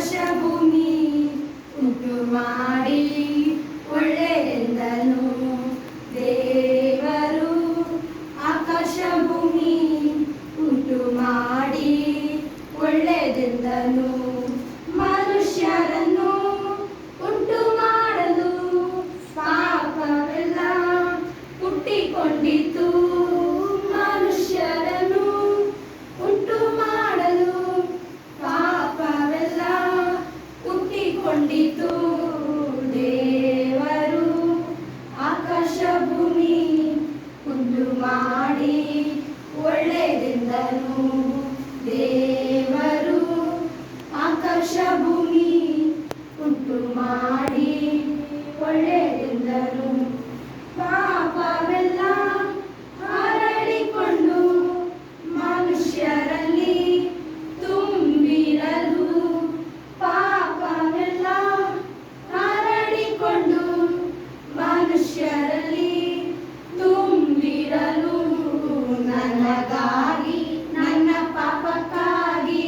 ಆಕಾಶ ಭೂಮಿ ಉಂಟು ಮಾಡಿ ಒಳ್ಳೆಯದೆಂದನು ದೇವರು. ಆಕಾಶ ಭೂಮಿ ಉಂಟು ಮಾಡಿ ಒಳ್ಳೆಯದೆಂದನು. ಮನುಷ್ಯರನ್ನು ಉಂಟು ಮಾಡಲು ಪಾಪವೆಲ್ಲ ಹುಟ್ಟಿಕೊಂಡಿತು. ಮನುಷ್ಯರನ್ನು ಉಂಟು ಮಾಡಲು ಪಾಪವೆಲ್ಲ ಹುಟ್ಟಿಕೊಂಡಿತು. ದೇವರು ಆಕಾಶ ಭೂಮಿ ಉಂಟು ಮಾಡಿ ಒಳ್ಳೆಯದೆಂದನು ದೇವರು. ಆಕಾಶ ಭೂಮಿ ಉಂಟು ಮಾಡಿ ಒಳ್ಳೆಯದೆಂದನು. ಪಾಪವೆಲ್ಲ ಹರಡಿಕೊಂಡು ಮನುಷ್ಯರಲ್ಲಿ ತುಂಬಿರಲು. ಪಾಪವೆಲ್ಲ ಹರಡಿಕೊಂಡು ಮನುಷ್ಯರಲ್ಲಿ ತುಂಬಿರಲು. ನನಗಾಗಿ ನನ್ನ ಪಾಪಕ್ಕಾಗಿ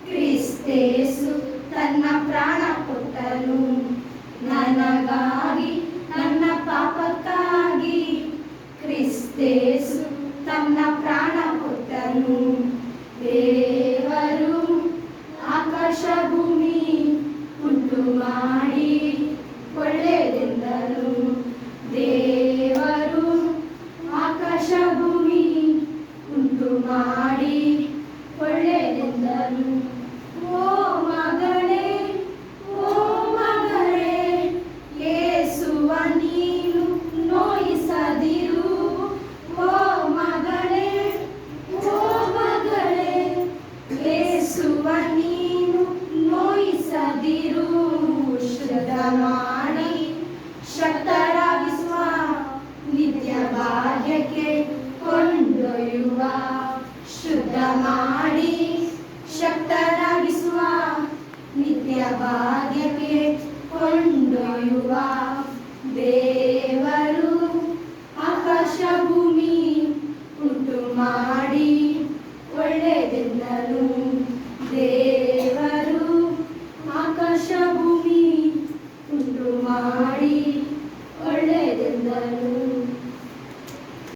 ಕ್ರಿಸ್ತೇಸು ತನ್ನ ಪ್ರಾಣ ಕೊಟ್ಟನು. ನನಗಾಗಿ ನನ್ನ ಪಾಪಕ್ಕಾಗಿ ಕ್ರಿಸ್ತೇಸು ತನ್ನ ಪ್ರಾಣ ಕೊಟ್ಟನು. ದೇವರು ಆಕಾಶ ಭೂಮಿ ಉಂಟು ಮಾಡಿ ಒಳ್ಳೆಯದೆಂದನು ದೇವರು. ಆಕಾಶ ಭೂಮಿ ಉಂಟು ಮಾಡಿ ಒಳ್ಳೆಯದೆಂದನು. ಓ ಮಗನೇ, ಓ ಮಗಳೇ, ಯೇಸುವ ನೀನು ನೋಯಿಸದಿರು. ಓ ಮಗಳೇ, ಓ ಮಗಳೇ, ಯೇಸುವ ನೀನು ನೋಯಿಸದಿರು. ಶುದ್ಧ ಮಾಡಿ ಶಕ್ತರಾಗಿಸುವ ನಿತ್ಯ ಭಾಗ್ಯಕ್ಕೆ ಕೊಂಡೊಯ್ಯುವ. ಶುದ್ಧ ಮಾಡಿ ಶಕ್ತರಾಗಿಸುವ ನಿತ್ಯ ಭಾಗ್ಯಕ್ಕೆ ಕೊಂಡೊಯ್ಯುವ.